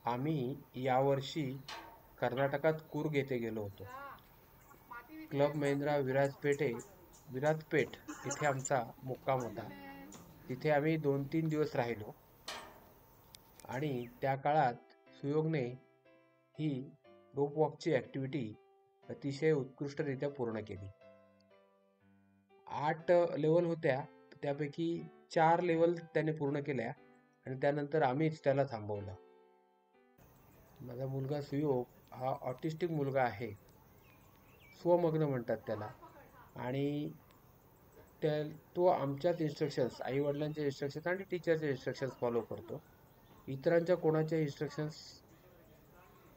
आम्ही यावर्षी कर्नाटकात कूर्ग येथे गेलो होतो. क्लब महिंद्रा विराजपेठ इथे आमचा मुक्काम होता. तिथे आम्ही 2-3 दिवस राहिलो आणि त्या काळात सुयोगने ही रोपवॉकची ऍक्टिव्हिटी अतिशय उत्कृष्टरित्या पूर्ण केली. 8 लेवल होत्या, त्यापैकी 4 लेवल त्याने पूर्ण केल्या आणि त्यानंतर आम्हीच त्याला थांबवलं. माझा मुलगा सुयोग हा ऑटिस्टिक मुलगा आहे. स्वमग्न म्हणतात त्याला. आणि तो आमच्याच इन्स्ट्रक्शन्स, आई वडिलांचे इन्स्ट्रक्शन्स आणि टीचरचे इन्स्ट्रक्शन्स फॉलो करतो. इतरांच्या कोणाच्या इन्स्ट्रक्शन्स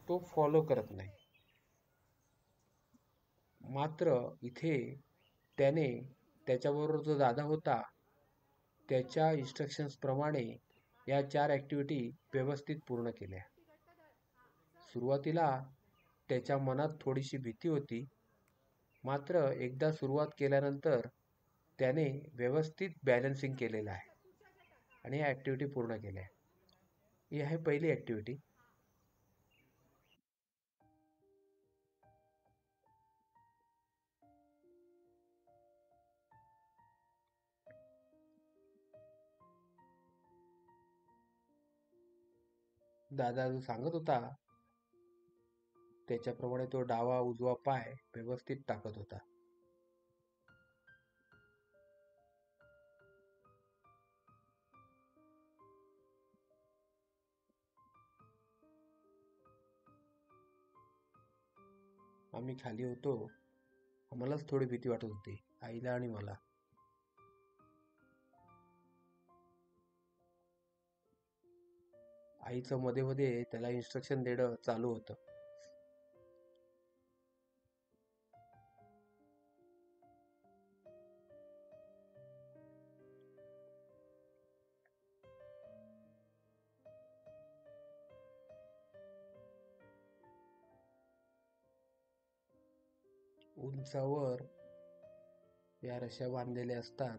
तो फॉलो करत नाही. मात्र इथे त्याने त्याच्याबरोबर जो दादा होता त्याच्या इन्स्ट्रक्शन्स प्रमाणे या 4 ऍक्टिव्हिटी व्यवस्थित पूर्ण केल्या. सुरुवातीला त्याच्या मनात थोडीशी भीती होती. मात्र एकदा सुरुवात केल्यानंतर त्याने व्यवस्थित बॅलन्सिंग केलेलं आहे आणि ह्या ऍक्टिव्हिटी पूर्ण केल्या. ही आहे पहिली ऍक्टिव्हिटी. दादा जो सांगत होता त्याच्याप्रमाणे तो डावा उजवा पाय व्यवस्थित टाकत होता. आम्ही खाली होतो, आम्हालाच थोडी भीती वाटत होती, आईला आणि मला. आईचं मध्ये मध्ये त्याला इन्स्ट्रक्शन देणं चालू होतं. उंचावर या रश्या बांधलेल्या असतात.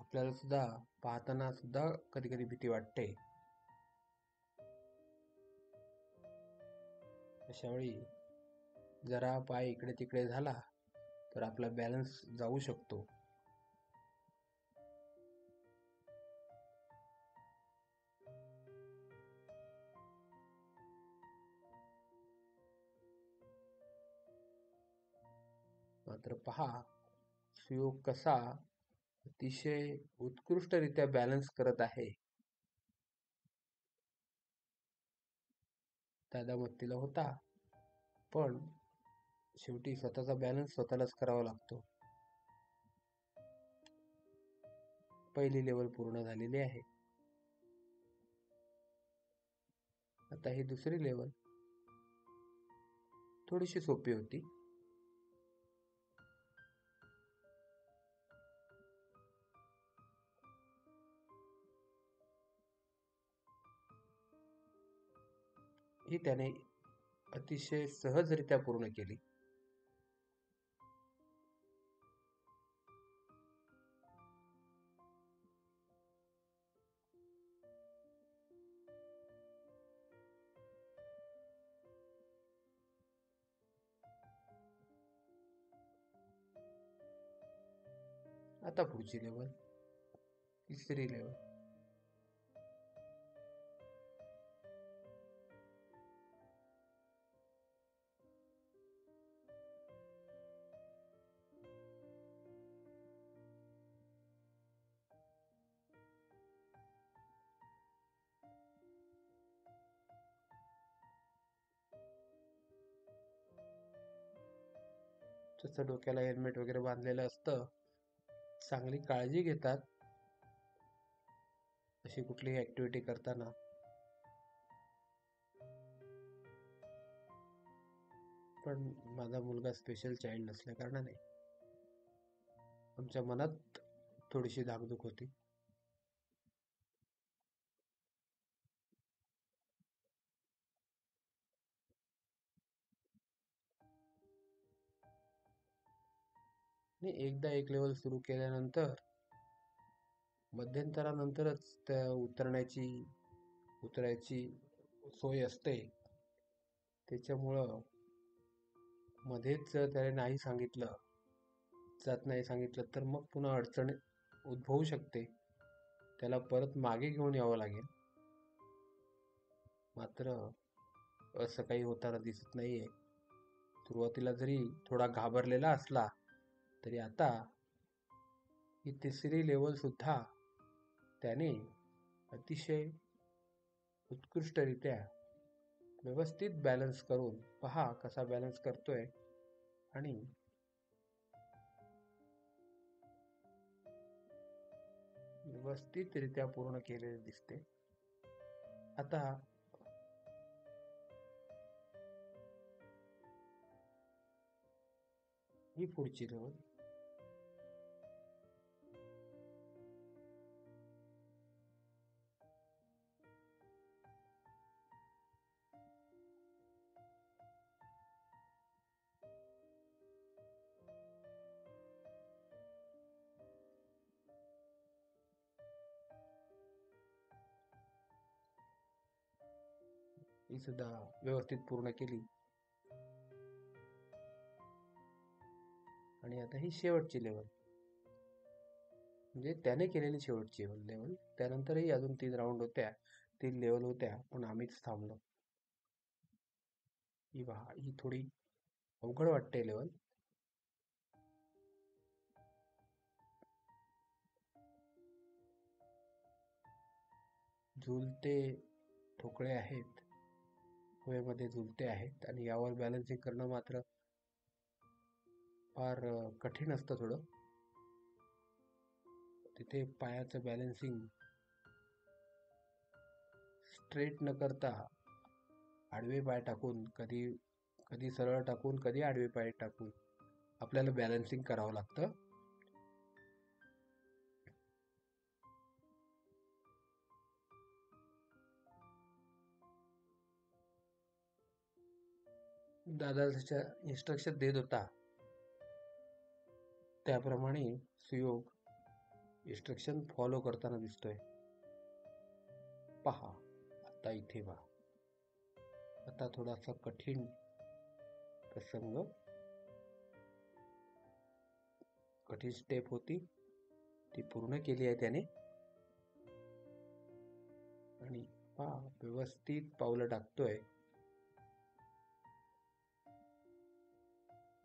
आपल्याला सुद्धा पाहताना सुद्धा कधी कधी भीती वाटते. अशा वेळी जरा पाय इकडे तिकडे झाला तर आपला बॅलन्स जाऊ शकतो. मात्र पहा, सुयोग कसा अतिशय उत्कृष्टरित्या बॅलन्स करत आहे. दादा मत्तीला होता, पण शेवटी स्वतःचा बॅलन्स स्वतःलाच करावा लागतो. पहिली लेवल पूर्ण झालेली आहे. आता ही दुसरी लेवल थोडीशी सोपी होती. ही त्याने अतिशय सहजरित्या पूर्ण केली. आता पुढची लेवल, तिसरी लेवल. जसं डोक्याला हेल्मेट वगैरे बांधलेलं असतं, चांगली काळजी घेतात अशी कुठलीही ऍक्टिव्हिटी करताना. पण माझा मुलगा स्पेशल चाइल्ड नसल्या कारणाने आमच्या मनात थोडीशी धाकधूक होती. आणि एकदा एक लेवल सुरू केल्यानंतर मध्यंतरानंतरच त्या उतरायची सोय असते. त्याच्यामुळं मध्येच जर त्याने नाही सांगितलं, जात नाही सांगितलं, तर मग पुन्हा अडचण उद्भवू शकते. त्याला परत मागे घेऊन यावं लागेल. मात्र असं काही होताना दिसत नाहीये. सुरुवातीला जरी थोडा घाबरलेला असला तरी आता ही तिसरी लेवल सुद्धा त्याने अतिशय उत्कृष्टरित्या व्यवस्थित बॅलन्स करून, पहा कसा बॅलन्स करतोय आणि व्यवस्थितरित्या पूर्ण केलेले दिसते. आता ही पुढची लेवल. ही सुद्धा व्यवस्थित पूर्ण केली. आणि आता ही शेवटची लेवल, म्हणजे त्याने केलेली शेवटची लेवल. त्यानंतरही अजून 3 राऊंड होत्या, 3 लेवल होत्या, पण आम्हीच थांबलो. ही पहा, ही थोडी अवघड वाटते लेवल. झुलते ठोकळे आहेत, हवेमध्ये झुलते आहेत, आणि यावर बॅलन्सिंग करणं मात्र फार कठीण असतं थोडं. तिथे पायाचं बॅलन्सिंग स्ट्रेट न करता आडवे पाय टाकून, कधी कधी सरळ टाकून, कधी आडवे पाय टाकून आपल्याला बॅलन्सिंग करावं लागतं. दादा जशा इन्स्ट्रक्शन देत होता त्याप्रमाणे सुयोग इन्स्ट्रक्शन फॉलो करताना दिसतोय. पहा, आता इथे पहा. आता थोडासा कठीण प्रसंग, कठीण स्टेप होती, ती पूर्ण केली आहे त्याने. आणि पहा, व्यवस्थित पावलं टाकतोय,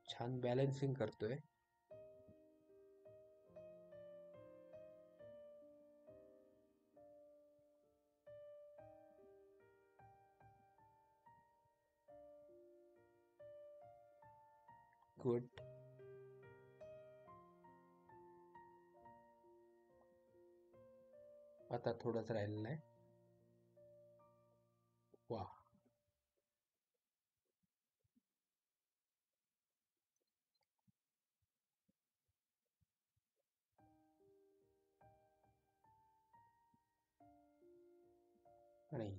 छान बॅलन्सिंग करतोय. गुड. आता थोडंच राहिलेलं आहे. वा, आणि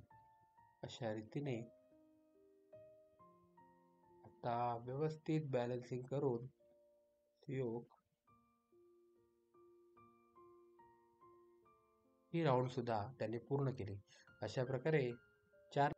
अशा रीतीने आता व्यवस्थित बॅलन्सिंग करून सुयोग ही राऊंड सुद्धा त्याने पूर्ण केली. अशा प्रकारे 4